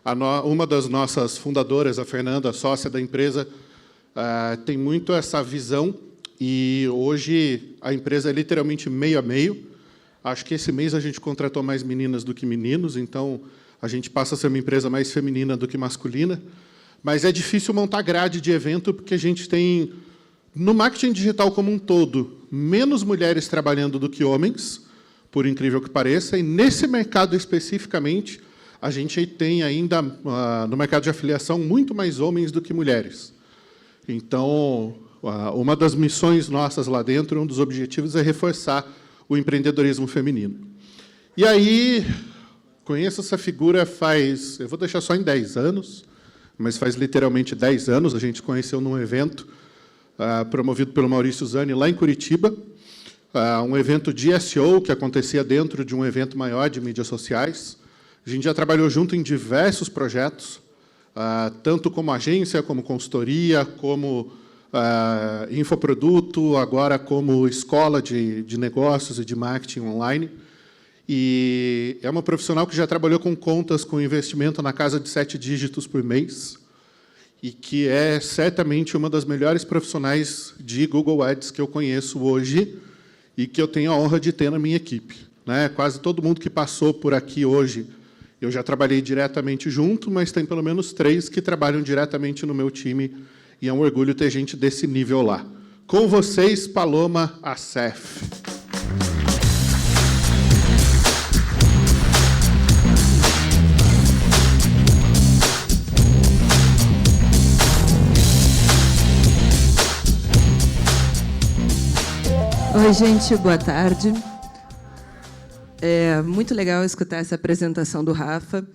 Uma das nossas fundadoras, a Fernanda, sócia da empresa, tem muito essa visão, e hoje a empresa é literalmente meio a meio. Acho que esse mês a gente contratou mais meninas do que meninos, então a gente passa a ser uma empresa mais feminina do que masculina. Mas é difícil montar grade de evento, porque a gente tem, no marketing digital como um todo, menos mulheres trabalhando do que homens, por incrível que pareça, e nesse mercado especificamente, a gente tem ainda, no mercado de afiliação, muito mais homens do que mulheres. Então, uma das missões nossas lá dentro, um dos objetivos é reforçar o empreendedorismo feminino. E aí, conheço essa figura faz, eu vou deixar só em 10 anos, mas faz literalmente 10 anos, a gente conheceu num evento promovido pelo Maurício Zani, lá em Curitiba, um evento de SEO, que acontecia dentro de um evento maior de mídias sociais. A gente já trabalhou junto em diversos projetos, tanto como agência, como consultoria, como infoproduto, agora como escola de negócios e de marketing online. E é uma profissional que já trabalhou com contas com investimento na casa de 7 dígitos por mês, e que é certamente uma das melhores profissionais de Google Ads que eu conheço hoje, e que eu tenho a honra de ter na minha equipe. Quase todo mundo que passou por aqui hoje, eu já trabalhei diretamente junto, mas tem pelo menos 3 que trabalham diretamente no meu time, e é um orgulho ter gente desse nível lá. Com vocês, Paloma Assef. Oi, gente, boa tarde. É muito legal escutar essa apresentação do Rafa,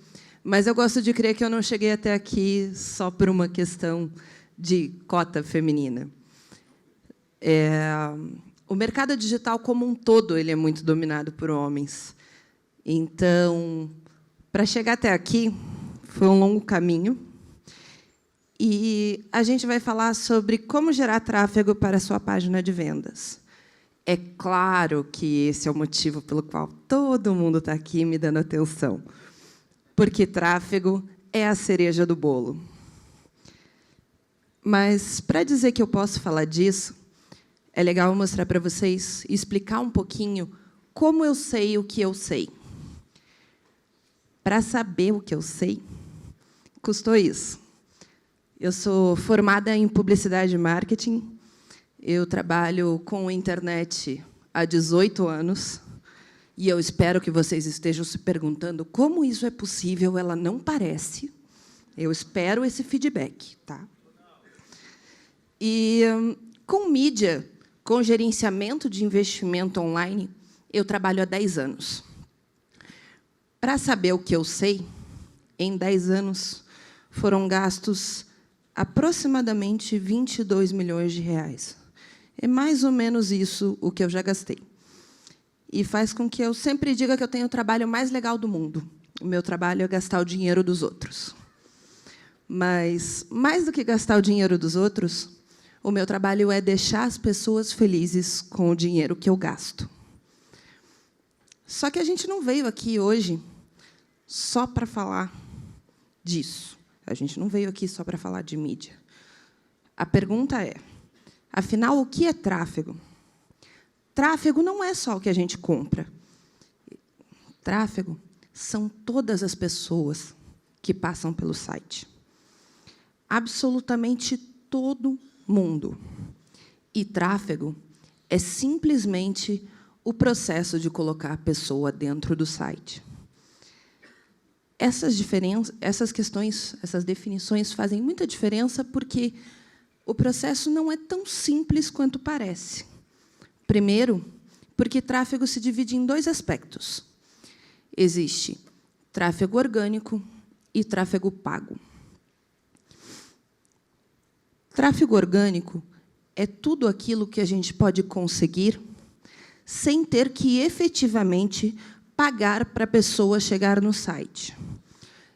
mas eu gosto de crer que eu não cheguei até aqui só por uma questão de cota feminina. O mercado digital como um todo ele é muito dominado por homens. Então, para chegar até aqui, foi um longo caminho. E a gente vai falar sobre como gerar tráfego para a sua página de vendas. É claro que esse é o motivo pelo qual todo mundo está aqui me dando atenção, porque tráfego é a cereja do bolo. Mas, para dizer que eu posso falar disso, é legal mostrar para vocês e explicar um pouquinho como eu sei o que eu sei. Para saber o que eu sei, custou isso. Eu sou formada em publicidade e marketing. Eu trabalho com internet há 18 anos, e eu espero que vocês estejam se perguntando como isso é possível, ela não parece. Eu espero esse feedback. Tá? E, com mídia, com gerenciamento de investimento online, eu trabalho há 10 anos. Para saber o que eu sei, em 10 anos, foram gastos aproximadamente 22 milhões de reais. É mais ou menos isso o que eu já gastei. E faz com que eu sempre diga que eu tenho o trabalho mais legal do mundo. O meu trabalho é gastar o dinheiro dos outros. Mas, mais do que gastar o dinheiro dos outros, o meu trabalho é deixar as pessoas felizes com o dinheiro que eu gasto. Só que a gente não veio aqui hoje só para falar disso. A gente não veio aqui só para falar de mídia. A pergunta é, afinal, o que é tráfego? Tráfego não é só o que a gente compra. Tráfego são todas as pessoas que passam pelo site. Absolutamente todo mundo. E tráfego é simplesmente o processo de colocar a pessoa dentro do site. Essas questões, essas definições fazem muita diferença porque o processo não é tão simples quanto parece. Primeiro, porque tráfego se divide em 2 aspectos. Existe tráfego orgânico e tráfego pago. Tráfego orgânico é tudo aquilo que a gente pode conseguir sem ter que, efetivamente, pagar para a pessoa chegar no site.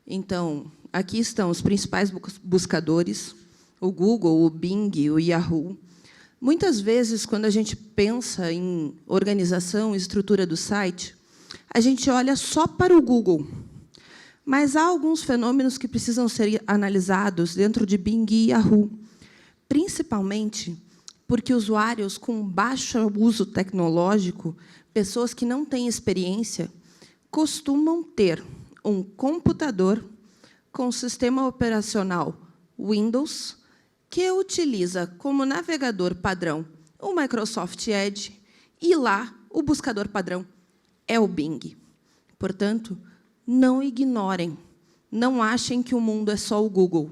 Então, aqui estão os principais buscadores, o Google, o Bing, o Yahoo. Muitas vezes, quando a gente pensa em organização e estrutura do site, a gente olha só para o Google. Mas há alguns fenômenos que precisam ser analisados dentro de Bing e Yahoo, principalmente porque usuários com baixo uso tecnológico, pessoas que não têm experiência, costumam ter um computador com sistema operacional Windows, que utiliza como navegador padrão o Microsoft Edge, e lá o buscador padrão é o Bing. Portanto, não ignorem, não achem que o mundo é só o Google.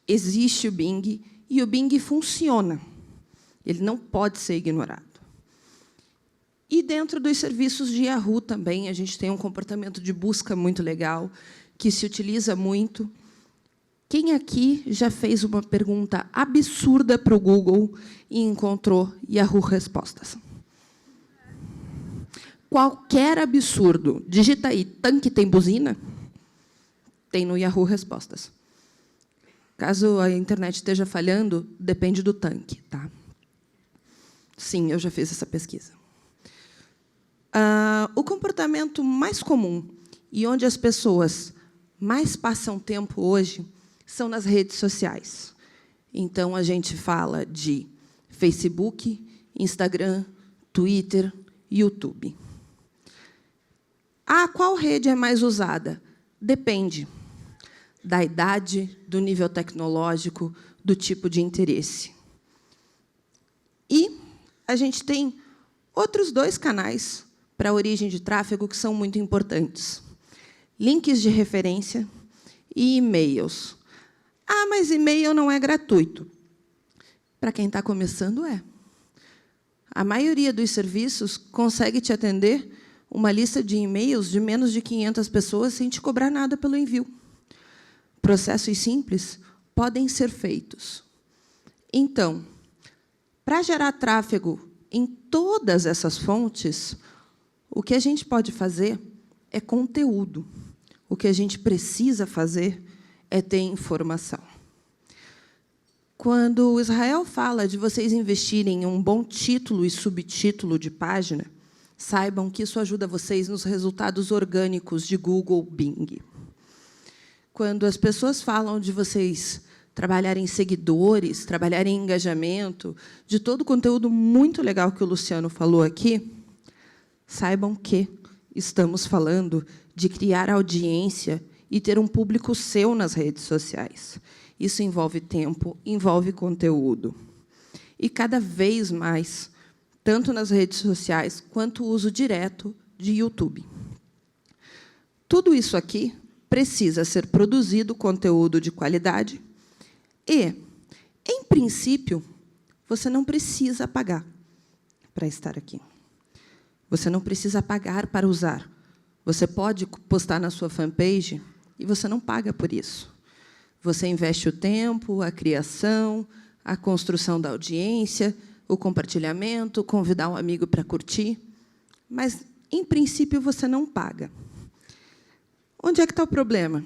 Existe o Bing, e o Bing funciona. Ele não pode ser ignorado. E, dentro dos serviços de Yahoo, também, a gente tem um comportamento de busca muito legal, que se utiliza muito. Quem aqui já fez uma pergunta absurda para o Google e encontrou Yahoo Respostas? Qualquer absurdo. Digita aí, tanque tem buzina? Tem no Yahoo Respostas. Caso a internet esteja falhando, depende do tanque. Tá? Sim, eu já fiz essa pesquisa. O comportamento mais comum e onde as pessoas mais passam tempo hoje são nas redes sociais. Então, a gente fala de Facebook, Instagram, Twitter, YouTube. Qual rede é mais usada? Depende da idade, do nível tecnológico, do tipo de interesse. E a gente tem outros 2 canais para a origem de tráfego que são muito importantes. Links de referência e e-mails. Mas e-mail não é gratuito. Para quem está começando, é. A maioria dos serviços consegue te atender uma lista de e-mails de menos de 500 pessoas sem te cobrar nada pelo envio. Processos simples podem ser feitos. Então, para gerar tráfego em todas essas fontes, o que a gente pode fazer é conteúdo. O que a gente precisa fazer é ter informação. Quando o Israel fala de vocês investirem em um bom título e subtítulo de página, saibam que isso ajuda vocês nos resultados orgânicos de Google, Bing. Quando as pessoas falam de vocês trabalharem em seguidores, trabalharem em engajamento, de todo o conteúdo muito legal que o Luciano falou aqui, saibam que estamos falando de criar audiência e ter um público seu nas redes sociais. Isso envolve tempo, envolve conteúdo. E, cada vez mais, tanto nas redes sociais quanto o uso direto de YouTube. Tudo isso aqui precisa ser produzido conteúdo de qualidade e, em princípio, você não precisa pagar para estar aqui. Você não precisa pagar para usar. Você pode postar na sua fanpage e você não paga por isso. Você investe o tempo, a criação, a construção da audiência, o compartilhamento, convidar um amigo para curtir, mas, em princípio, você não paga. Onde é que está o problema?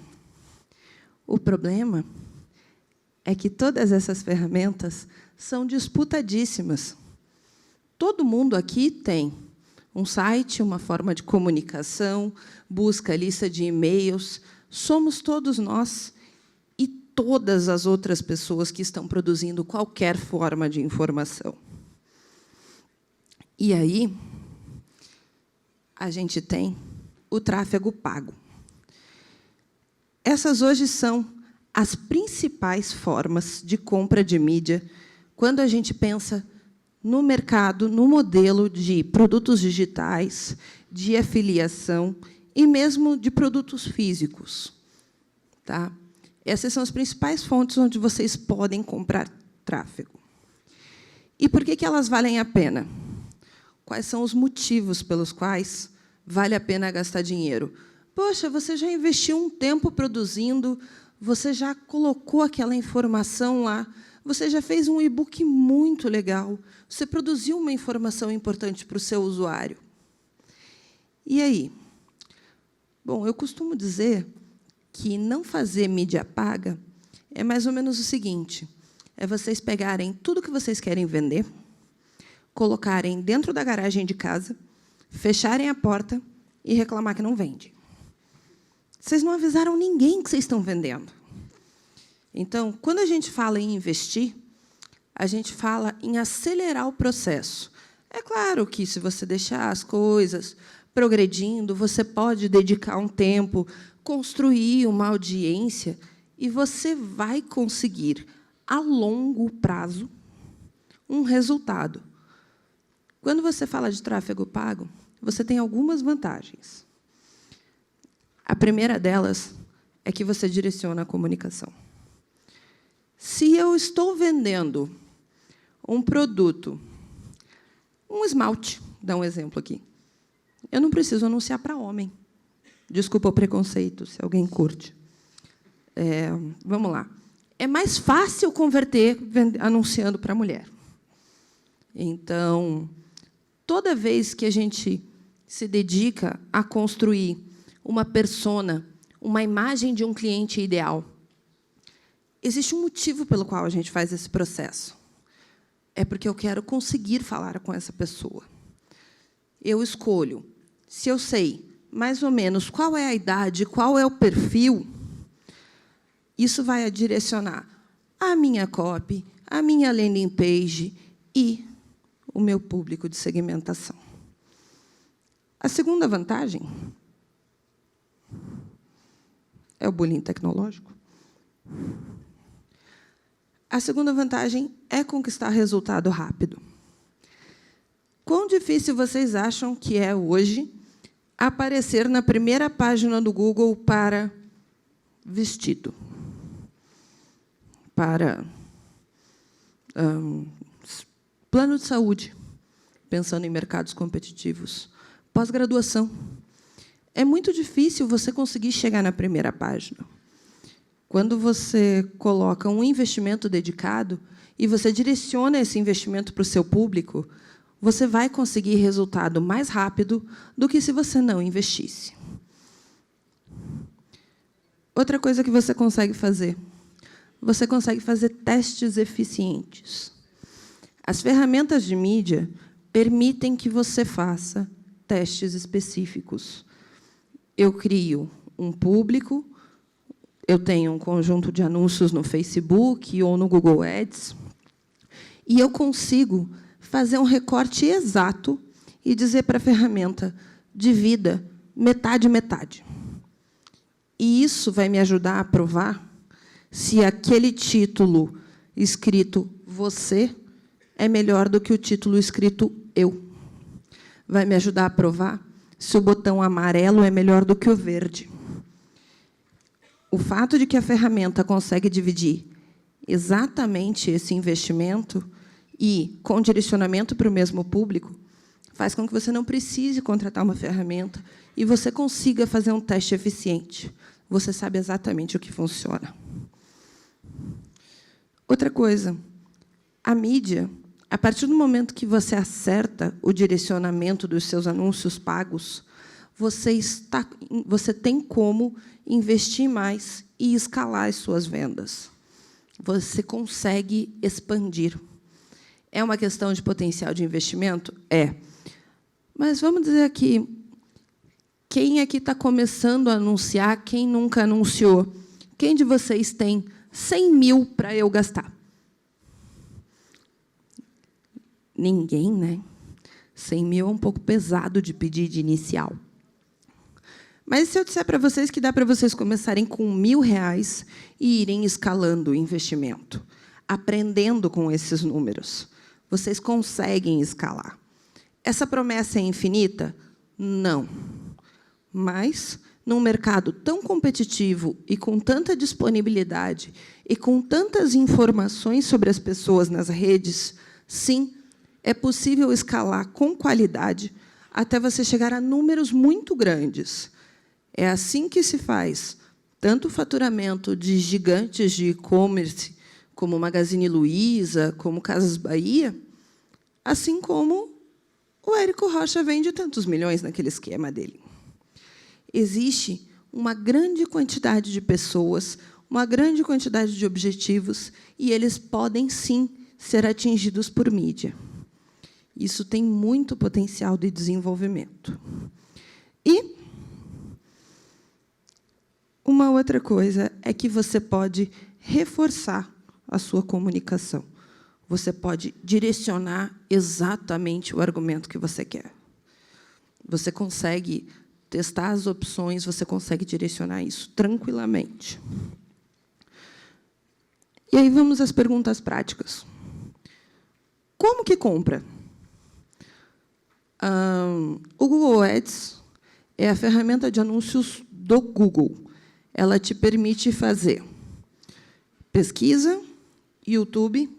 O problema é que todas essas ferramentas são disputadíssimas. Todo mundo aqui tem um site, uma forma de comunicação, busca lista de e-mails. Somos todos nós e todas as outras pessoas que estão produzindo qualquer forma de informação. E aí, a gente tem o tráfego pago. Essas hoje são as principais formas de compra de mídia quando a gente pensa no mercado, no modelo de produtos digitais, de afiliação e mesmo de produtos físicos. Tá? Essas são as principais fontes onde vocês podem comprar tráfego. E por que elas valem a pena? Quais são os motivos pelos quais vale a pena gastar dinheiro? Poxa, você já investiu um tempo produzindo, você já colocou aquela informação lá, você já fez um e-book muito legal, você produziu uma informação importante para o seu usuário. E aí? Bom, eu costumo dizer que não fazer mídia paga é mais ou menos o seguinte, é vocês pegarem tudo que vocês querem vender, colocarem dentro da garagem de casa, fecharem a porta e reclamar que não vende. Vocês não avisaram ninguém que vocês estão vendendo. Então, quando a gente fala em investir, a gente fala em acelerar o processo. É claro que, se você deixar as coisas progredindo, você pode dedicar um tempo, construir uma audiência, e você vai conseguir, a longo prazo, um resultado. Quando você fala de tráfego pago, você tem algumas vantagens. A primeira delas é que você direciona a comunicação. Se eu estou vendendo um produto, um esmalte, dá um exemplo aqui, eu não preciso anunciar para homem. Desculpa o preconceito, se alguém curte. Vamos lá. É mais fácil converter anunciando para mulher. Então, toda vez que a gente se dedica a construir uma persona, uma imagem de um cliente ideal, existe um motivo pelo qual a gente faz esse processo. É porque eu quero conseguir falar com essa pessoa. Eu escolho. Se eu sei, mais ou menos, qual é a idade, qual é o perfil, isso vai direcionar a minha copy, a minha landing page e o meu público de segmentação. A segunda vantagem é o bullying tecnológico. A segunda vantagem é conquistar resultado rápido. Quão difícil vocês acham que é hoje aparecer na primeira página do Google para vestido, para plano de saúde, pensando em mercados competitivos, pós-graduação? É muito difícil você conseguir chegar na primeira página. Quando você coloca um investimento dedicado e você direciona esse investimento para o seu público, você vai conseguir resultado mais rápido do que se você não investisse. Outra coisa que você consegue fazer testes eficientes. As ferramentas de mídia permitem que você faça testes específicos. Eu crio um público, eu tenho um conjunto de anúncios no Facebook ou no Google Ads, e eu consigo fazer um recorte exato e dizer para a ferramenta: divida metade, metade. E isso vai me ajudar a provar se aquele título escrito "você" é melhor do que o título escrito "eu". Vai me ajudar a provar se o botão amarelo é melhor do que o verde. O fato de que a ferramenta consegue dividir exatamente esse investimento e com direcionamento para o mesmo público faz com que você não precise contratar uma ferramenta e você consiga fazer um teste eficiente. Você sabe exatamente o que funciona. Outra coisa, a mídia, a partir do momento que você acerta o direcionamento dos seus anúncios pagos, você tem como investir mais e escalar as suas vendas. Você consegue expandir. É uma questão de potencial de investimento? É. Mas vamos dizer aqui, quem aqui está começando a anunciar, quem nunca anunciou? Quem de vocês tem 100 mil para eu gastar? Ninguém, né? 100 mil é um pouco pesado de pedir de inicial. Mas se eu disser para vocês que dá para vocês começarem com R$1.000 e irem escalando o investimento, aprendendo com esses números, vocês conseguem escalar. Essa promessa é infinita? Não. Mas, num mercado tão competitivo e com tanta disponibilidade e com tantas informações sobre as pessoas nas redes, sim, é possível escalar com qualidade até você chegar a números muito grandes. É assim que se faz tanto o faturamento de gigantes de e-commerce, como Magazine Luiza, como Casas Bahia, assim como o Érico Rocha vende tantos milhões naquele esquema dele. Existe uma grande quantidade de pessoas, uma grande quantidade de objetivos, e eles podem, sim, ser atingidos por mídia. Isso tem muito potencial de desenvolvimento. E Uma outra coisa é que você pode reforçar a sua comunicação. Você pode direcionar exatamente o argumento que você quer. Você consegue testar as opções, você consegue direcionar isso tranquilamente. E aí vamos às perguntas práticas. Como que compra? O Google Ads é a ferramenta de anúncios do Google. Ela te permite fazer pesquisa, YouTube,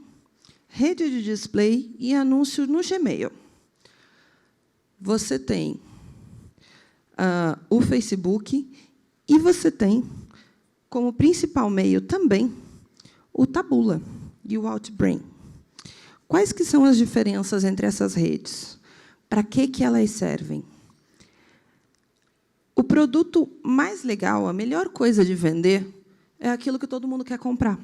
rede de display e anúncio no Gmail. Você tem o Facebook e você tem, como principal meio também, o Taboola e o Outbrain. Quais que são as diferenças entre essas redes? Para que elas servem? O produto mais legal, a melhor coisa de vender, é aquilo que todo mundo quer comprar.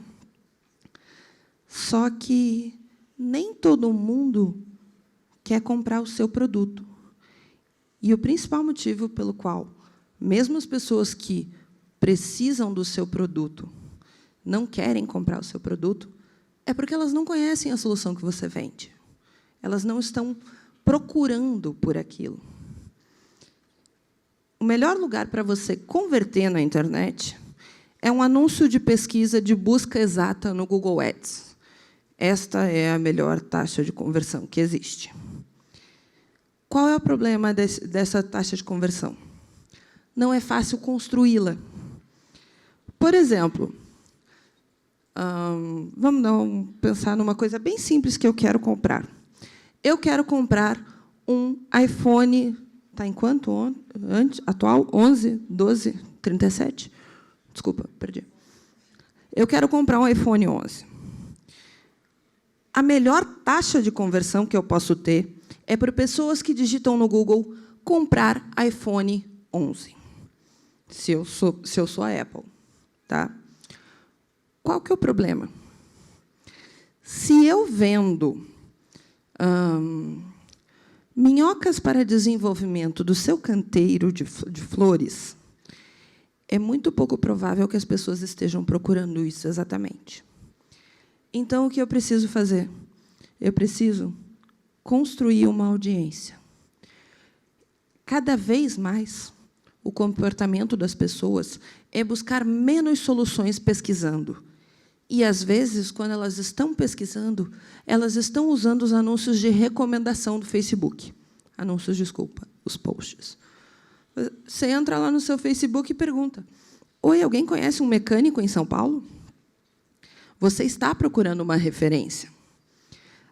Só que nem todo mundo quer comprar o seu produto. E o principal motivo pelo qual, mesmo as pessoas que precisam do seu produto não querem comprar o seu produto, é porque elas não conhecem a solução que você vende. Elas não estão procurando por aquilo. O melhor lugar para você converter na internet é um anúncio de pesquisa de busca exata no Google Ads. Esta é a melhor taxa de conversão que existe. Qual é o problema dessa taxa de conversão? Não é fácil construí-la. Por exemplo, vamos pensar numa coisa bem simples que eu quero comprar. Eu quero comprar um iPhone, está em quanto? Atual? 11, 12, 37? Desculpa, perdi. Eu quero comprar um iPhone 11. A melhor taxa de conversão que eu posso ter é por pessoas que digitam no Google comprar iPhone 11, se eu sou a Apple. Tá? Qual que é o problema? Se eu vendo minhocas para desenvolvimento do seu canteiro de flores, é muito pouco provável que as pessoas estejam procurando isso exatamente. Então, o que eu preciso fazer? Eu preciso construir uma audiência. Cada vez mais, o comportamento das pessoas é buscar menos soluções pesquisando. E, às vezes, quando elas estão pesquisando, elas estão usando os anúncios de recomendação do Facebook. Anúncios, desculpa, os posts. Você entra lá no seu Facebook e pergunta: oi, alguém conhece um mecânico em São Paulo? Você está procurando uma referência.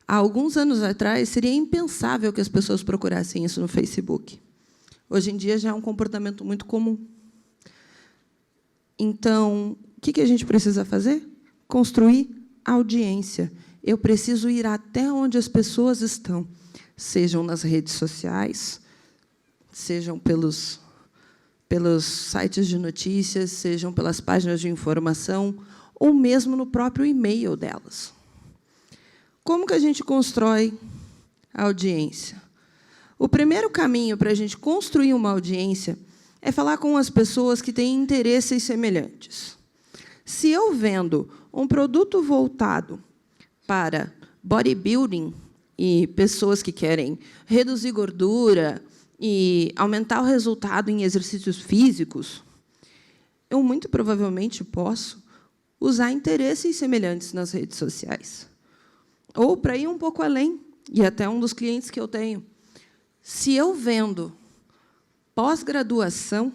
Há alguns anos atrás, seria impensável que as pessoas procurassem isso no Facebook. Hoje em dia, já é um comportamento muito comum. Então, o que a gente precisa fazer? Construir audiência. Eu preciso ir até onde as pessoas estão, sejam nas redes sociais, sejam pelos sites de notícias, sejam pelas páginas de informação, ou mesmo no próprio e-mail delas. Como que a gente constrói a audiência? O primeiro caminho para a gente construir uma audiência é falar com as pessoas que têm interesses semelhantes. Se eu vendo um produto voltado para bodybuilding e pessoas que querem reduzir gordura e aumentar o resultado em exercícios físicos, eu muito provavelmente posso usar interesses semelhantes nas redes sociais. Ou, para ir um pouco além, e até um dos clientes que eu tenho, se eu vendo pós-graduação,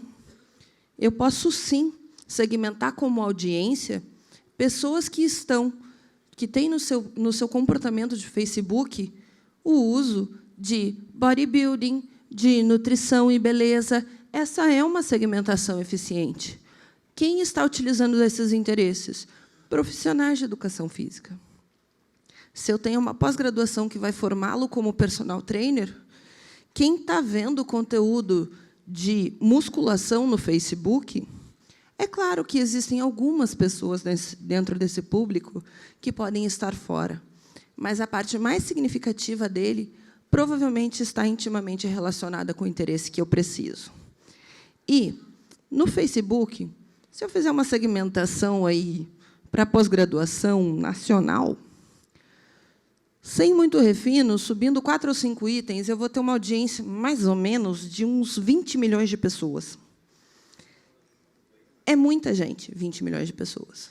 eu posso, sim, segmentar como audiência pessoas que têm no seu comportamento de Facebook o uso de bodybuilding, de nutrição e beleza. Essa é uma segmentação eficiente. Quem está utilizando esses interesses? Profissionais de educação física. Se eu tenho uma pós-graduação que vai formá-lo como personal trainer, quem está vendo conteúdo de musculação no Facebook, é claro que existem algumas pessoas dentro desse público que podem estar fora, mas a parte mais significativa dele provavelmente está intimamente relacionada com o interesse que eu preciso. E, no Facebook, Se eu fizer uma segmentação aí para pós-graduação nacional, sem muito refino, subindo 4 ou 5 itens, eu vou ter uma audiência, mais ou menos, de uns 20 milhões de pessoas. É muita gente, 20 milhões de pessoas.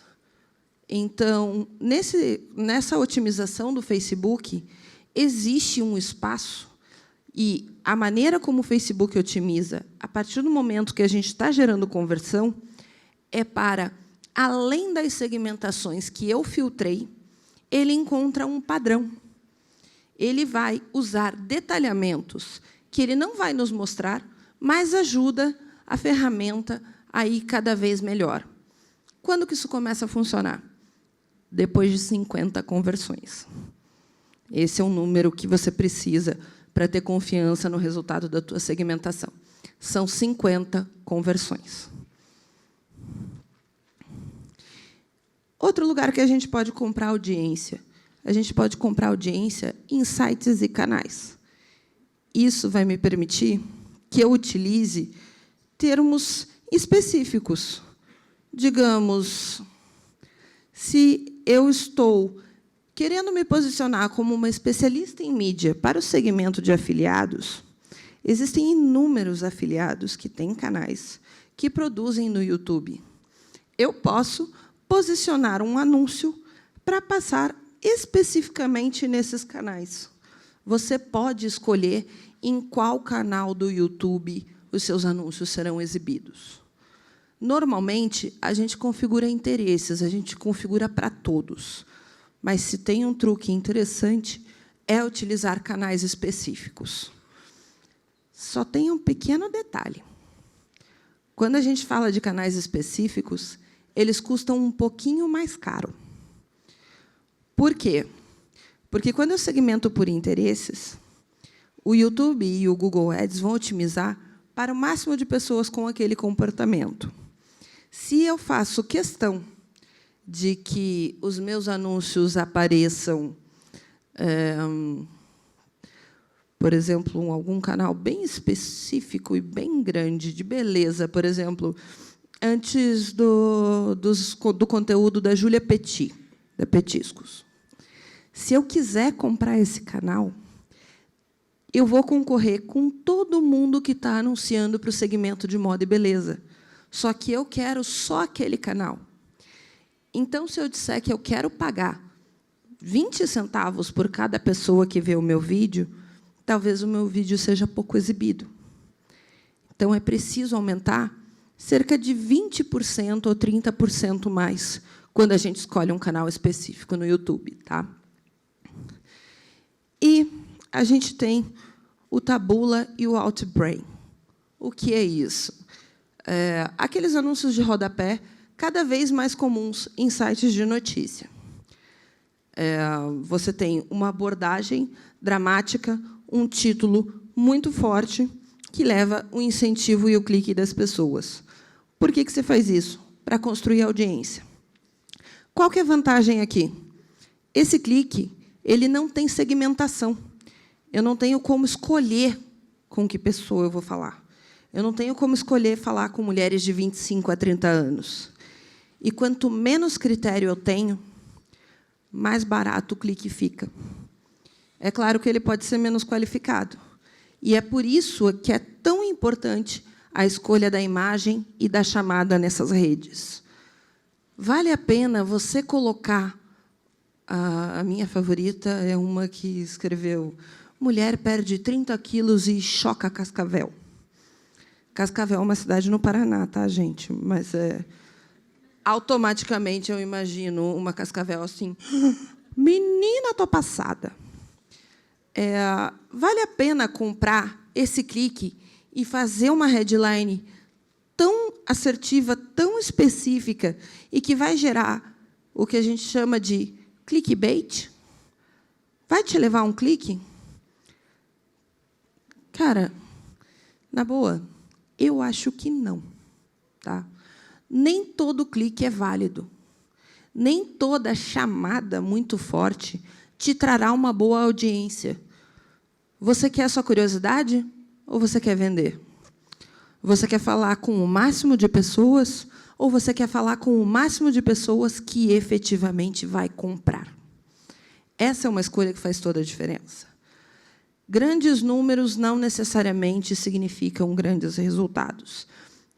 Então, nessa otimização do Facebook, existe um espaço, e a maneira como o Facebook otimiza, a partir do momento que a gente está gerando conversão, é para, além das segmentações que eu filtrei, ele encontra um padrão. Ele vai usar detalhamentos que ele não vai nos mostrar, mas ajuda a ferramenta a ir cada vez melhor. Quando que isso começa a funcionar? Depois de 50 conversões. Esse é um número que você precisa para ter confiança no resultado da tua segmentação. São 50 conversões. Outro lugar que a gente pode comprar audiência. A gente pode comprar audiência em sites e canais. Isso vai me permitir que eu utilize termos específicos. Digamos, se eu estou querendo me posicionar como uma especialista em mídia para o segmento de afiliados, existem inúmeros afiliados que têm canais que produzem no YouTube. Eu posso posicionar um anúncio para passar especificamente nesses canais. Você pode escolher em qual canal do YouTube os seus anúncios serão exibidos. Normalmente, a gente configura interesses, a gente configura para todos. Mas, se tem um truque interessante, é utilizar canais específicos. Só tem um pequeno detalhe. Quando a gente fala de canais específicos, eles custam um pouquinho mais caro. Por quê? Porque, quando eu segmento por interesses, o YouTube e o Google Ads vão otimizar para o máximo de pessoas com aquele comportamento. Se eu faço questão de que os meus anúncios apareçam, por exemplo, em algum canal bem específico e bem grande, de beleza, por exemplo, antes do conteúdo da Júlia Petit, da Petiscos. Se eu quiser comprar esse canal, eu vou concorrer com todo mundo que está anunciando para o segmento de moda e beleza. Só que eu quero só aquele canal. Então, se eu disser que eu quero pagar 20 centavos por cada pessoa que vê o meu vídeo, talvez o meu vídeo seja pouco exibido. Então, é preciso aumentar cerca de 20% ou 30% mais quando a gente escolhe um canal específico no YouTube. Tá? E a gente tem o Taboola e o Outbrain. O que é isso? Aqueles anúncios de rodapé cada vez mais comuns em sites de notícia. Você tem uma abordagem dramática, um título muito forte, que leva o incentivo e o clique das pessoas. Por que você faz isso? Para construir audiência. Qual que é a vantagem aqui? Esse clique ele não tem segmentação. Eu não tenho como escolher com que pessoa eu vou falar. Eu não tenho como escolher falar com mulheres de 25 a 30 anos. E quanto menos critério eu tenho, mais barato o clique fica. É claro que ele pode ser menos qualificado. E é por isso que é tão importante a escolha da imagem e da chamada nessas redes. Vale a pena você colocar... A minha favorita é uma que escreveu: mulher perde 30 quilos e choca Cascavel. Cascavel é uma cidade no Paraná, tá, gente? Mas automaticamente eu imagino uma Cascavel assim: menina, tô passada. Vale a pena comprar esse clique e fazer uma headline tão assertiva, tão específica, e que vai gerar o que a gente chama de clickbait? Vai te levar a um clique? Cara, na boa, eu acho que não. Tá? Nem todo clique é válido. Nem toda chamada muito forte te trará uma boa audiência. Você quer a sua curiosidade ou você quer vender? Você quer falar com o máximo de pessoas ou você quer falar com o máximo de pessoas que efetivamente vai comprar? Essa é uma escolha que faz toda a diferença. Grandes números não necessariamente significam grandes resultados.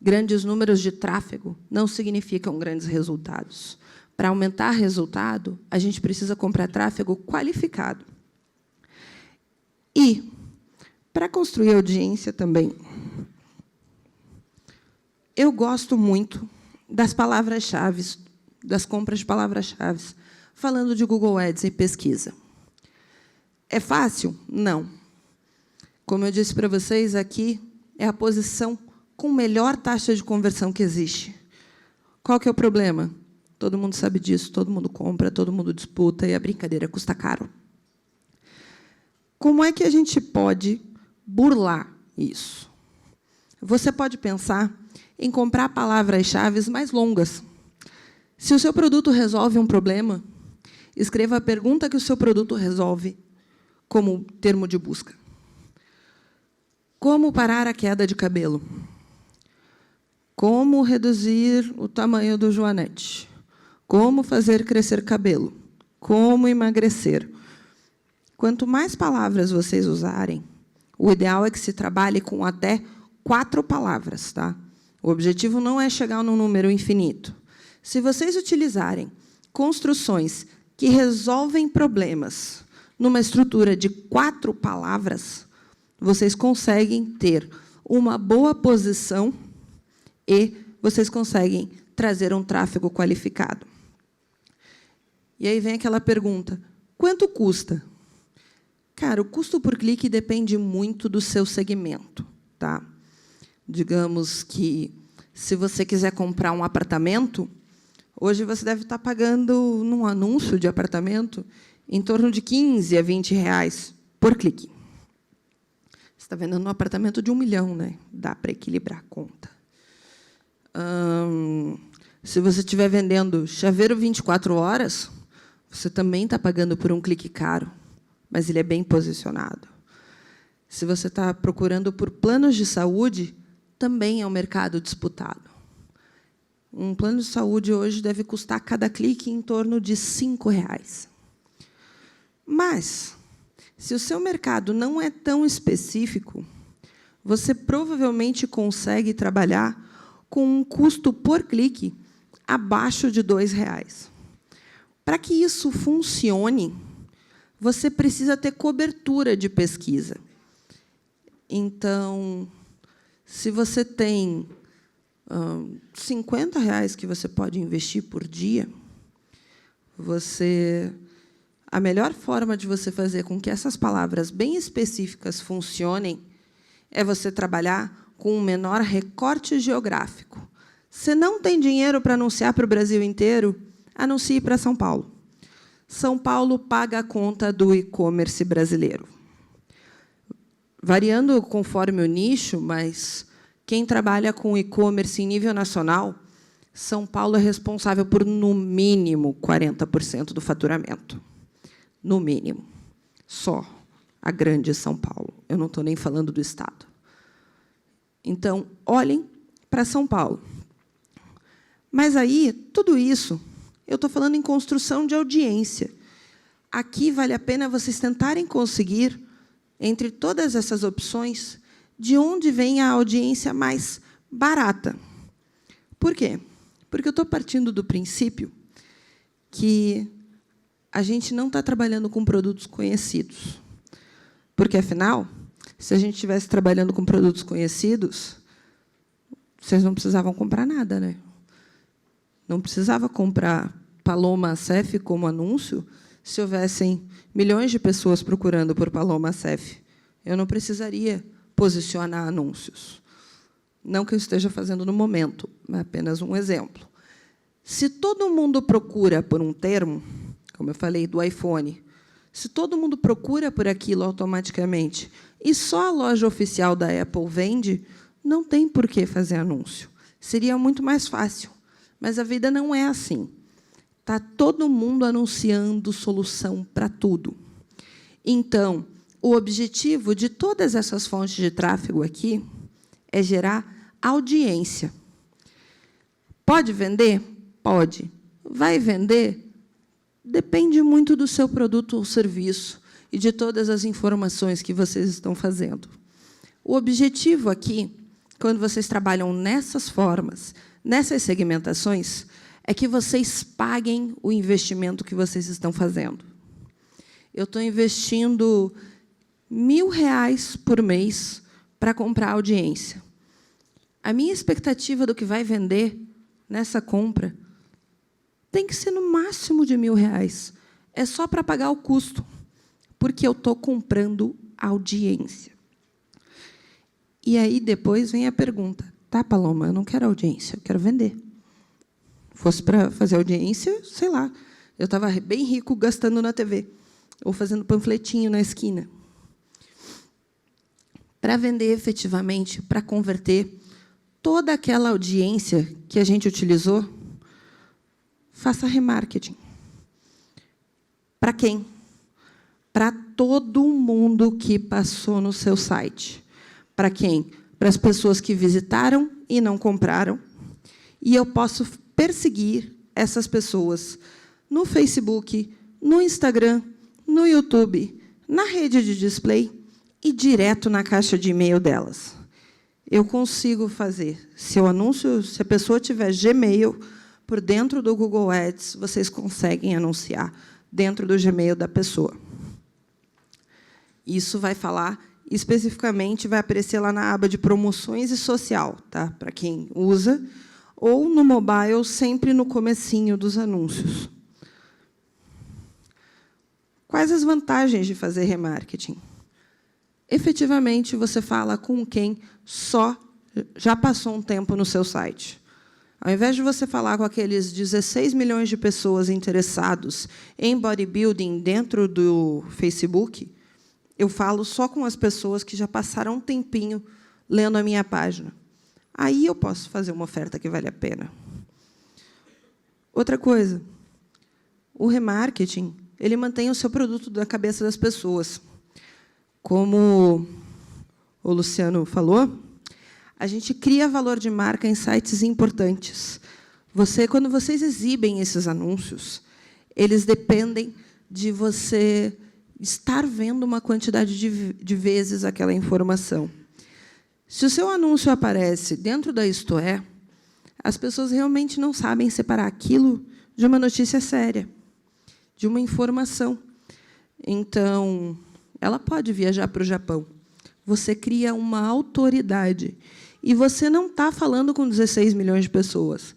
Grandes números de tráfego não significam grandes resultados. Para aumentar resultado, a gente precisa comprar tráfego qualificado. E, para construir audiência também, eu gosto muito das palavras-chave, das compras de palavras-chave, falando de Google Ads e pesquisa. É fácil? Não. Como eu disse para vocês, aqui é a posição com melhor taxa de conversão que existe. Qual que é o problema? Todo mundo sabe disso, todo mundo compra, todo mundo disputa, e a brincadeira custa caro. Como é que a gente pode burlar isso? Você pode pensar em comprar palavras-chave mais longas. Se o seu produto resolve um problema, escreva a pergunta que o seu produto resolve como termo de busca. Como parar a queda de cabelo? Como reduzir o tamanho do joanete? Como fazer crescer cabelo? Como emagrecer? Quanto mais palavras vocês usarem, o ideal é que se trabalhe com até 4 palavras. Tá? O objetivo não é chegar num número infinito. Se vocês utilizarem construções que resolvem problemas numa estrutura de 4 palavras, vocês conseguem ter uma boa posição e vocês conseguem trazer um tráfego qualificado. E aí vem aquela pergunta, quanto custa? Cara, o custo por clique depende muito do seu segmento. Tá? Digamos que, se você quiser comprar um apartamento, hoje você deve estar pagando, num anúncio de apartamento, em torno de 15 a 20 reais por clique. Você está vendendo um apartamento de 1 milhão, né? Dá para equilibrar a conta. Se você estiver vendendo chaveiro 24 horas, você também está pagando por um clique caro, mas ele é bem posicionado. Se você está procurando por planos de saúde, também é um mercado disputado. Um plano de saúde hoje deve custar cada clique em torno de R$ 5,00. Mas, se o seu mercado não é tão específico, você provavelmente consegue trabalhar com um custo por clique abaixo de R$ 2,00. Para que isso funcione, você precisa ter cobertura de pesquisa. Então, se você tem R$ 50,00 que você pode investir por dia, a melhor forma de você fazer com que essas palavras bem específicas funcionem é você trabalhar com um menor recorte geográfico. Se não tem dinheiro para anunciar para o Brasil inteiro, anuncie para São Paulo. São Paulo paga a conta do e-commerce brasileiro. Variando conforme o nicho, mas quem trabalha com e-commerce em nível nacional, São Paulo é responsável por, no mínimo, 40% do faturamento. No mínimo. Só a grande São Paulo. Eu não estou nem falando do Estado. Então, olhem para São Paulo. Mas aí, tudo isso, eu estou falando em construção de audiência. Aqui vale a pena vocês tentarem conseguir, entre todas essas opções, de onde vem a audiência mais barata. Por quê? Porque eu estou partindo do princípio que a gente não está trabalhando com produtos conhecidos. Porque, afinal, se a gente estivesse trabalhando com produtos conhecidos, vocês não precisavam comprar nada, né? Não precisava comprar Paloma Acef como anúncio se houvessem milhões de pessoas procurando por Paloma Acef. Eu não precisaria posicionar anúncios. Não que eu esteja fazendo no momento, é apenas um exemplo. Se todo mundo procura por um termo, como eu falei do iPhone, se todo mundo procura por aquilo automaticamente e só a loja oficial da Apple vende, não tem por que fazer anúncio. Seria muito mais fácil. Mas a vida não é assim. Está todo mundo anunciando solução para tudo. Então, o objetivo de todas essas fontes de tráfego aqui é gerar audiência. Pode vender? Pode. Vai vender? Depende muito do seu produto ou serviço e de todas as informações que vocês estão fazendo. O objetivo aqui, quando vocês trabalham nessas formas, nessas segmentações, é que vocês paguem o investimento que vocês estão fazendo. Eu estou investindo R$1.000 por mês para comprar audiência. A minha expectativa do que vai vender nessa compra tem que ser no máximo de R$1.000. É só para pagar o custo, porque eu estou comprando audiência. E aí, depois, vem a pergunta. Tá, Paloma, eu não quero audiência, eu quero vender. Fosse para fazer audiência, sei lá, eu estava bem rico gastando na TV, ou fazendo panfletinho na esquina. Para vender efetivamente, para converter toda aquela audiência que a gente utilizou, faça remarketing. Para quem? Para todo mundo que passou no seu site. Para quem? Para as pessoas que visitaram e não compraram. E eu posso perseguir essas pessoas no Facebook, no Instagram, no YouTube, na rede de display e direto na caixa de e-mail delas. Eu consigo fazer. Se a pessoa tiver Gmail, por dentro do Google Ads, vocês conseguem anunciar dentro do Gmail da pessoa. Isso vai falar especificamente, vai aparecer lá na aba de promoções e social, tá? Para quem usa, ou no mobile, sempre no comecinho dos anúncios. Quais as vantagens de fazer remarketing? Efetivamente, você fala com quem já passou um tempo no seu site. Ao invés de você falar com aqueles 16 milhões de pessoas interessados em bodybuilding dentro do Facebook, eu falo só com as pessoas que já passaram um tempinho lendo a minha página. Aí eu posso fazer uma oferta que vale a pena. Outra coisa, o remarketing, ele mantém o seu produto na cabeça das pessoas. Como o Luciano falou, a gente cria valor de marca em sites importantes. Quando vocês exibem esses anúncios, eles dependem de você estar vendo uma quantidade de vezes aquela informação. Se o seu anúncio aparece dentro da Isto É, as pessoas realmente não sabem separar aquilo de uma notícia séria, de uma informação. Então, ela pode viajar para o Japão. Você cria uma autoridade. E você não está falando com 16 milhões de pessoas.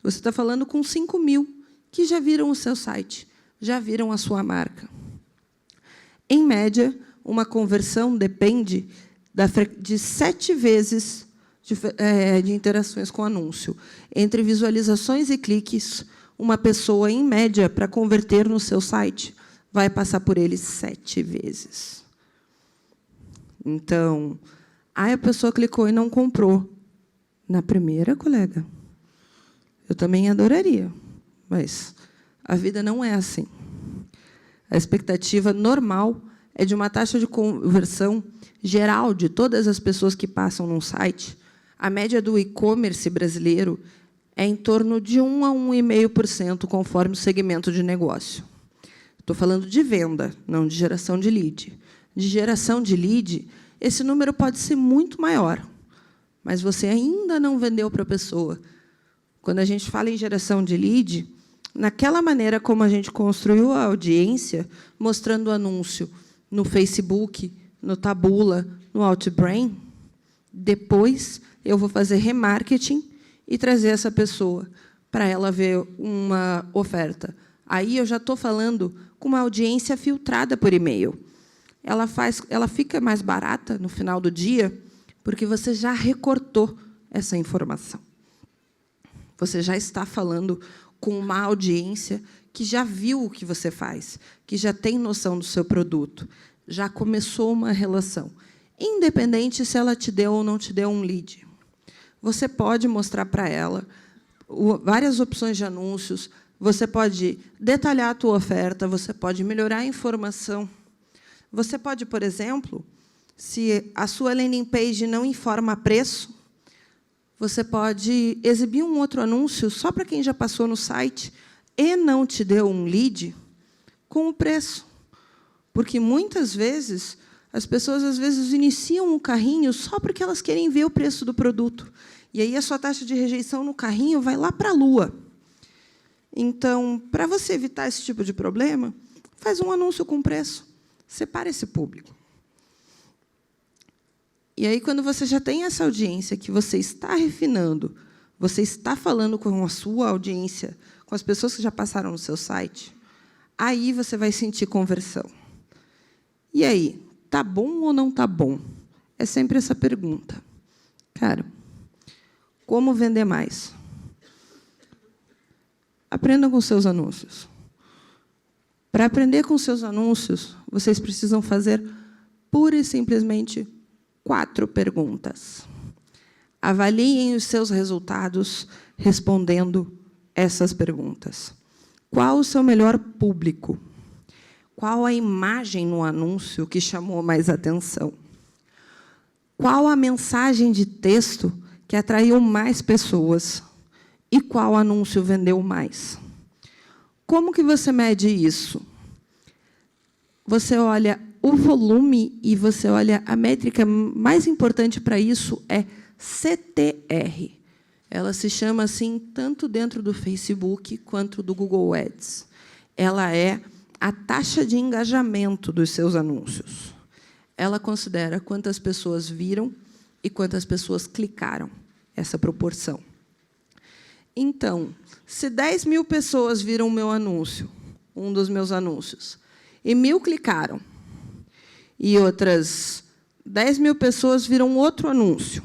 Você está falando com 5 mil que já viram o seu site, já viram a sua marca. Em média, uma conversão depende de 7 vezes de interações com o anúncio. Entre visualizações e cliques, uma pessoa, em média, para converter no seu site, vai passar por ele 7 vezes. Então, aí a pessoa clicou e não comprou. Na primeira, colega, eu também adoraria, mas a vida não é assim. A expectativa normal é de uma taxa de conversão geral de todas as pessoas que passam num site. A média do e-commerce brasileiro é em torno de 1 a 1,5%, conforme o segmento de negócio. Estou falando de venda, não de geração de lead. De geração de lead, esse número pode ser muito maior, mas você ainda não vendeu para a pessoa. Quando a gente fala em geração de lead, naquela maneira como a gente construiu a audiência, mostrando o anúncio no Facebook, no Taboola, no Outbrain, depois eu vou fazer remarketing e trazer essa pessoa para ela ver uma oferta. Aí eu já estou falando com uma audiência filtrada por e-mail. Ela fica mais barata no final do dia porque você já recortou essa informação. Você já está falando com uma audiência que já viu o que você faz, que já tem noção do seu produto, já começou uma relação, independente se ela te deu ou não te deu um lead. Você pode mostrar para ela várias opções de anúncios, você pode detalhar a tua oferta, você pode melhorar a informação. Você pode, por exemplo, se a sua landing page não informa preço, Você pode exibir um outro anúncio só para quem já passou no site e não te deu um lead com o preço. Porque, muitas vezes, as pessoas às vezes iniciam um carrinho só porque elas querem ver o preço do produto. E aí a sua taxa de rejeição no carrinho vai lá para a lua. Então, para você evitar esse tipo de problema, faz um anúncio com preço. Separa esse público. E aí, quando você já tem essa audiência que você está refinando, você está falando com a sua audiência, com as pessoas que já passaram no seu site, aí você vai sentir conversão. E aí, tá bom ou não tá bom? É sempre essa pergunta. Cara, como vender mais? Aprendam com seus anúncios. Para aprender com seus anúncios, vocês precisam fazer, pura e simplesmente, 4 perguntas. Avaliem os seus resultados respondendo essas perguntas. Qual o seu melhor público? Qual a imagem no anúncio que chamou mais atenção? Qual a mensagem de texto que atraiu mais pessoas? E qual anúncio vendeu mais? Como que você mede isso? Você olha o volume e você olha a métrica mais importante para isso é CTR. Ela se chama assim tanto dentro do Facebook quanto do Google Ads. Ela é a taxa de engajamento dos seus anúncios. Ela considera quantas pessoas viram e quantas pessoas clicaram, essa proporção. Então, se 10.000 pessoas viram o meu anúncio, um dos meus anúncios, e 1.000 clicaram, e outras 10.000 pessoas viram outro anúncio,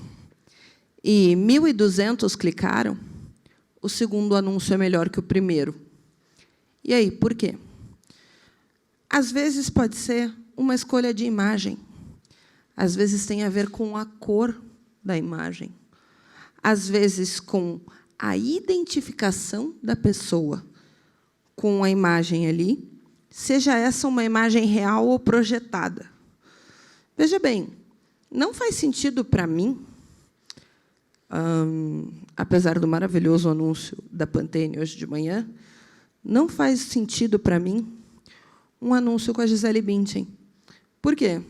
e 1.200 clicaram, o segundo anúncio é melhor que o primeiro. E aí, por quê? Às vezes pode ser uma escolha de imagem. Às vezes tem a ver com a cor da imagem. Às vezes com a identificação da pessoa com a imagem ali, seja essa uma imagem real ou projetada. Veja bem, não faz sentido para mim, apesar do maravilhoso anúncio da Pantene hoje de manhã, não faz sentido para mim um anúncio com a Gisele Bündchen. Por quê?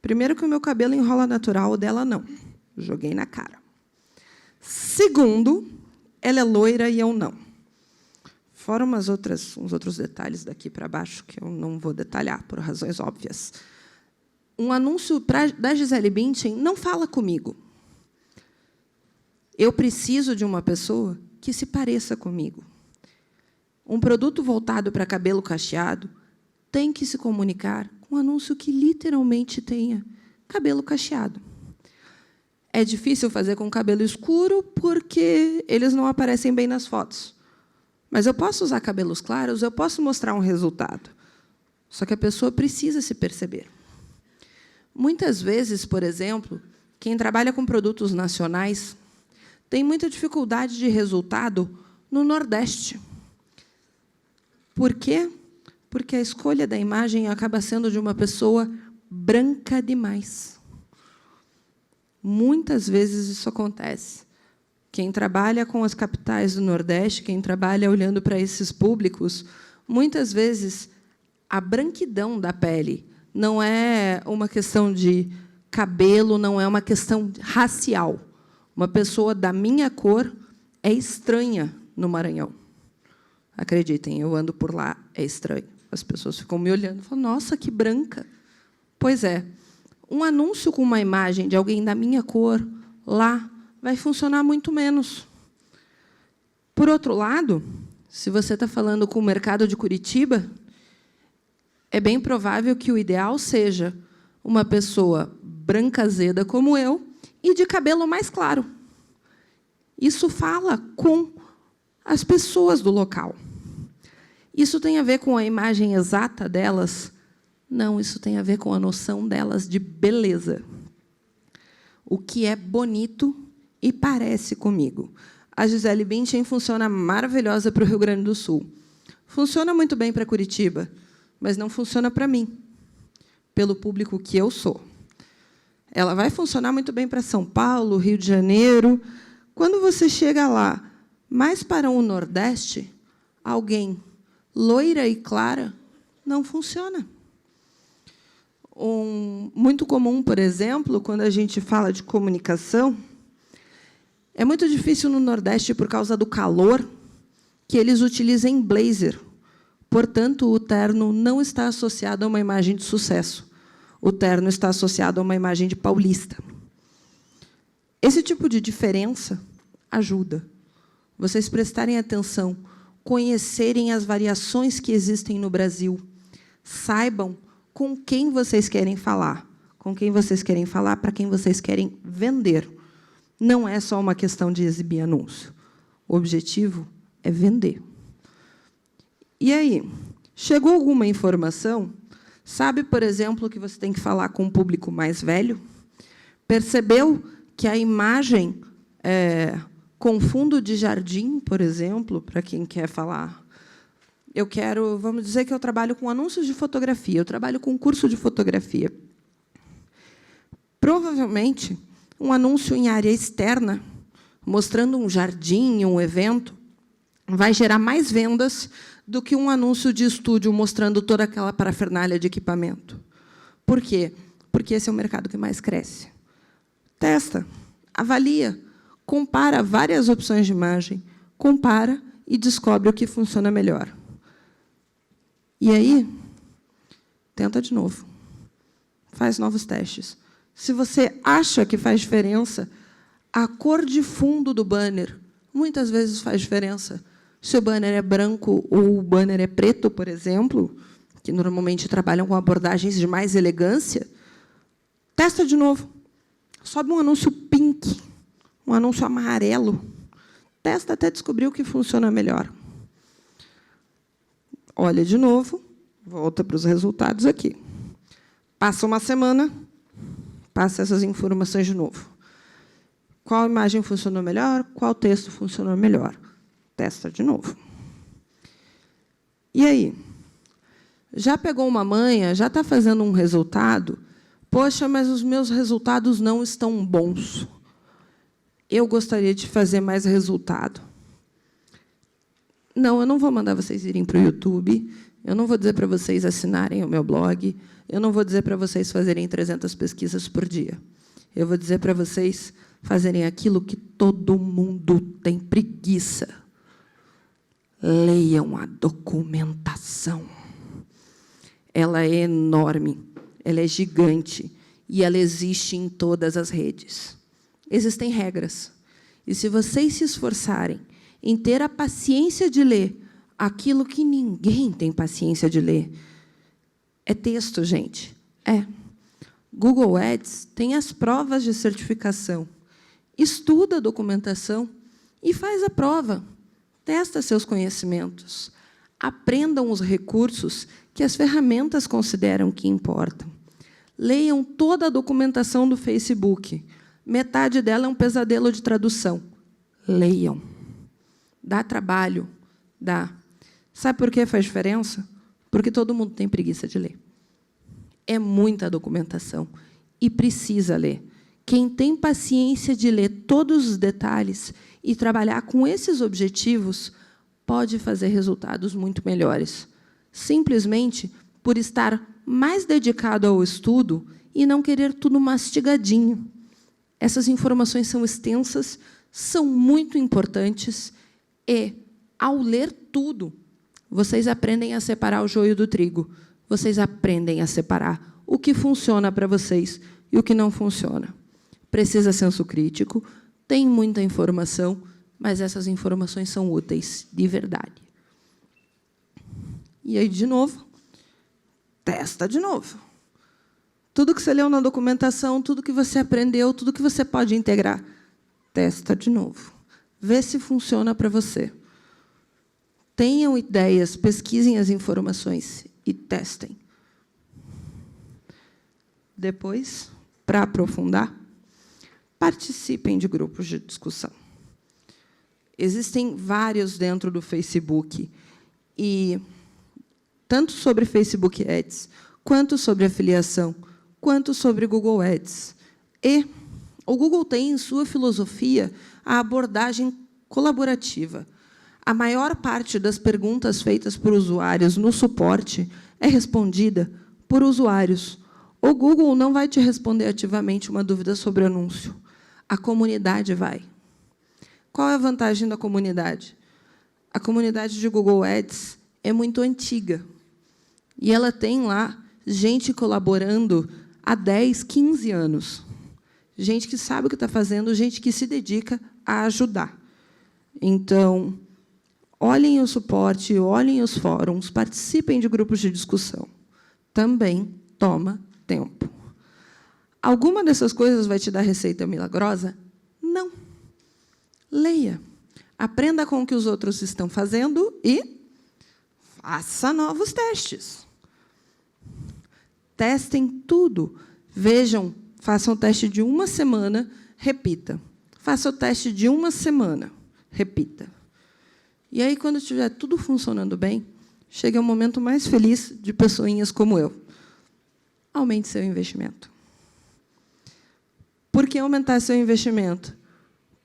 Primeiro, que o meu cabelo enrola natural, o dela não. Joguei na cara. Segundo, ela é loira e eu não. Fora uns outros detalhes daqui para baixo, que eu não vou detalhar, por razões óbvias. Um anúncio da Gisele Bündchen não fala comigo. Eu preciso de uma pessoa que se pareça comigo. Um produto voltado para cabelo cacheado tem que se comunicar com um anúncio que literalmente tenha cabelo cacheado. É difícil fazer com cabelo escuro porque eles não aparecem bem nas fotos. Mas eu posso usar cabelos claros, eu posso mostrar um resultado. Só que a pessoa precisa se perceber. Muitas vezes, por exemplo, quem trabalha com produtos nacionais tem muita dificuldade de resultado no Nordeste. Por quê? Porque a escolha da imagem acaba sendo de uma pessoa branca demais. Muitas vezes isso acontece. Quem trabalha com as capitais do Nordeste, quem trabalha olhando para esses públicos, muitas vezes a branquidão da pele não é uma questão de cabelo, não é uma questão racial. Uma pessoa da minha cor é estranha no Maranhão. Acreditem, eu ando por lá, é estranho. As pessoas ficam me olhando e falam, nossa, que branca. Pois é, um anúncio com uma imagem de alguém da minha cor lá vai funcionar muito menos. Por outro lado, se você está falando com o mercado de Curitiba, é bem provável que o ideal seja uma pessoa branca azeda como eu e de cabelo mais claro. Isso fala com as pessoas do local. Isso tem a ver com a imagem exata delas? Não, isso tem a ver com a noção delas de beleza. O que é bonito e parece comigo. A Gisele Bündchen funciona maravilhosa para o Rio Grande do Sul. Funciona muito bem para Curitiba, mas não funciona para mim, pelo público que eu sou. Ela vai funcionar muito bem para São Paulo, Rio de Janeiro, Quando você chega lá, mais para o Nordeste, alguém loira e clara não funciona. Muito comum, por exemplo, quando a gente fala de comunicação, é muito difícil no Nordeste, por causa do calor, que eles utilizem blazer. Portanto, o terno não está associado a uma imagem de sucesso. O terno está associado a uma imagem de paulista. Esse tipo de diferença ajuda. Vocês prestarem atenção, conhecerem as variações que existem no Brasil, saibam com quem vocês querem falar, para quem vocês querem vender. Não é só uma questão de exibir anúncio. O objetivo é vender. E aí, chegou alguma informação? Sabe, por exemplo, que você tem que falar com um público mais velho? Percebeu que a imagem com fundo de jardim, por exemplo, para quem quer falar, vamos dizer que eu trabalho com anúncios de fotografia, eu trabalho com curso de fotografia. Provavelmente, um anúncio em área externa, mostrando um jardim, um evento, vai gerar mais vendas do que um anúncio de estúdio mostrando toda aquela parafernália de equipamento. Por quê? Porque esse é o mercado que mais cresce. Testa, avalia, compara várias opções de imagem, compara e descobre o que funciona melhor. E aí, tenta de novo. Faz novos testes. Se você acha que faz diferença, a cor de fundo do banner muitas vezes faz diferença. Se o banner é branco ou o banner é preto, por exemplo, que normalmente trabalham com abordagens de mais elegância, testa de novo. Sobe um anúncio pink, um anúncio amarelo. Testa até descobrir o que funciona melhor. Olha de novo, volta para os resultados aqui. Passa uma semana, passa essas informações de novo. Qual imagem funcionou melhor? Qual texto funcionou melhor? Testa de novo. E aí? Já pegou uma manha? Já está fazendo um resultado? Poxa, mas os meus resultados não estão bons. Eu gostaria de fazer mais resultado. Não, eu não vou mandar vocês irem para o YouTube, eu não vou dizer para vocês assinarem o meu blog, eu não vou dizer para vocês fazerem 300 pesquisas por dia. Eu vou dizer para vocês fazerem aquilo que todo mundo tem preguiça. Leiam a documentação. Ela é enorme, ela é gigante, e ela existe em todas as redes. Existem regras. E, se vocês se esforçarem em ter a paciência de ler aquilo que ninguém tem paciência de ler, é texto, gente. É. Google Ads tem as provas de certificação. Estuda a documentação e faz a prova. Testa seus conhecimentos. Aprendam os recursos que as ferramentas consideram que importam. Leiam toda a documentação do Facebook. Metade dela é um pesadelo de tradução. Leiam. Dá trabalho. Dá. Sabe por que faz diferença? Porque todo mundo tem preguiça de ler. É muita documentação e precisa ler. Quem tem paciência de ler todos os detalhes e trabalhar com esses objetivos pode fazer resultados muito melhores, simplesmente por estar mais dedicado ao estudo e não querer tudo mastigadinho. Essas informações são extensas, são muito importantes e, ao ler tudo, vocês aprendem a separar o joio do trigo. Vocês aprendem a separar o que funciona para vocês e o que não funciona. Precisa senso crítico, tem muita informação, mas essas informações são úteis, de verdade. E aí, de novo, testa de novo. Tudo que você leu na documentação, tudo que você aprendeu, tudo que você pode integrar, testa de novo. Vê se funciona para você. Tenham ideias, pesquisem as informações e testem. Depois, para aprofundar, participem de grupos de discussão. Existem vários dentro do Facebook, e tanto sobre Facebook Ads, quanto sobre afiliação, quanto sobre Google Ads. E O Google tem, em sua filosofia, a abordagem colaborativa. A maior parte das perguntas feitas por usuários no suporte é respondida por usuários. O Google não vai te responder ativamente uma dúvida sobre anúncio. A comunidade vai. Qual é a vantagem da comunidade? A comunidade de Google Ads é muito antiga. E ela tem lá gente colaborando há 10, 15 anos. Gente que sabe o que está fazendo, gente que se dedica a ajudar. Então, olhem o suporte, olhem os fóruns, participem de grupos de discussão. Também toma tempo. Alguma dessas coisas vai te dar receita milagrosa? Não. Leia. Aprenda com o que os outros estão fazendo e faça novos testes. Testem tudo. Vejam, façam o teste de uma semana, repita. Faça o teste de uma semana, repita. E aí, quando estiver tudo funcionando bem, chega o momento mais feliz de pessoinhas como eu. Aumente seu investimento. Por que aumentar seu investimento?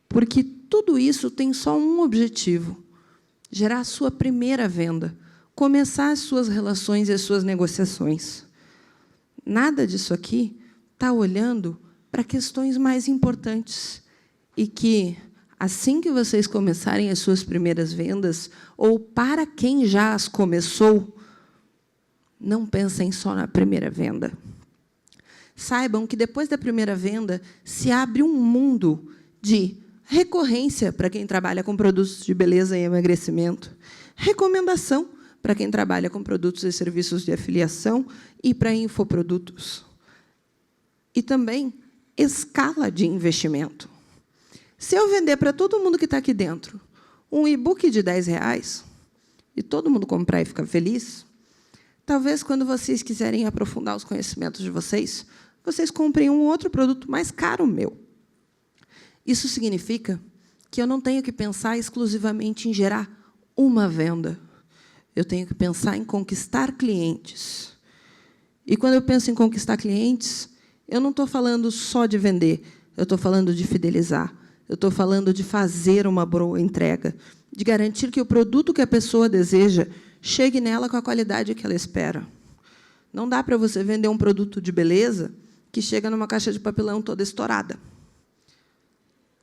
Porque tudo isso tem só um objetivo: gerar a sua primeira venda, começar as suas relações e as suas negociações. Nada disso aqui está olhando para questões mais importantes e que, assim que vocês começarem as suas primeiras vendas, ou para quem já as começou, não pensem só na primeira venda. Saibam que, depois da primeira venda, se abre um mundo de recorrência para quem trabalha com produtos de beleza e emagrecimento, recomendação para quem trabalha com produtos e serviços de afiliação e para infoprodutos. E também escala de investimento. Se eu vender para todo mundo que está aqui dentro um e-book de R$10 e todo mundo comprar e ficar feliz, talvez, quando vocês quiserem aprofundar os conhecimentos de vocês, vocês comprem um outro produto mais caro meu. Isso significa que eu não tenho que pensar exclusivamente em gerar uma venda. Eu tenho que pensar em conquistar clientes. E, quando eu penso em conquistar clientes, eu não estou falando só de vender, eu estou falando de fidelizar, eu estou falando de fazer uma boa entrega, de garantir que o produto que a pessoa deseja chegue nela com a qualidade que ela espera. Não dá para você vender um produto de beleza que chega numa caixa de papelão toda estourada.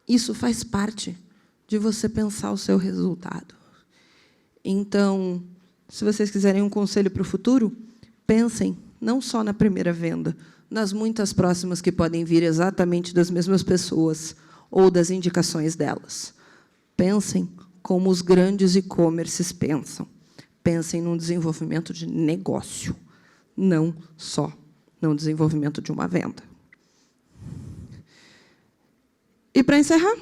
Isso faz parte de você pensar o seu resultado. Então, se vocês quiserem um conselho para o futuro, pensem não só na primeira venda, nas muitas próximas que podem vir exatamente das mesmas pessoas ou das indicações delas. Pensem como os grandes e-commerces pensam. Pensem num desenvolvimento de negócio, não só no desenvolvimento de uma venda. E, para encerrar,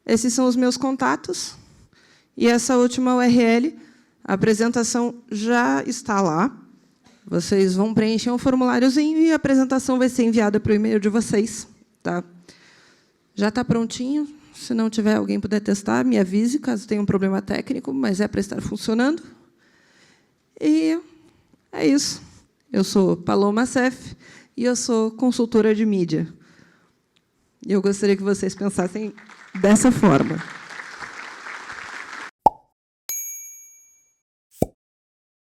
esses são os meus contatos. E essa última URL, a apresentação já está lá. Vocês vão preencher um formuláriozinho e a apresentação vai ser enviada para o e-mail de vocês. Tá? Já está prontinho. Se não tiver alguém puder testar, me avise, caso tenha um problema técnico, mas é para estar funcionando. E é isso. Eu sou Paloma Sef e eu sou consultora de mídia. E eu gostaria que vocês pensassem dessa forma.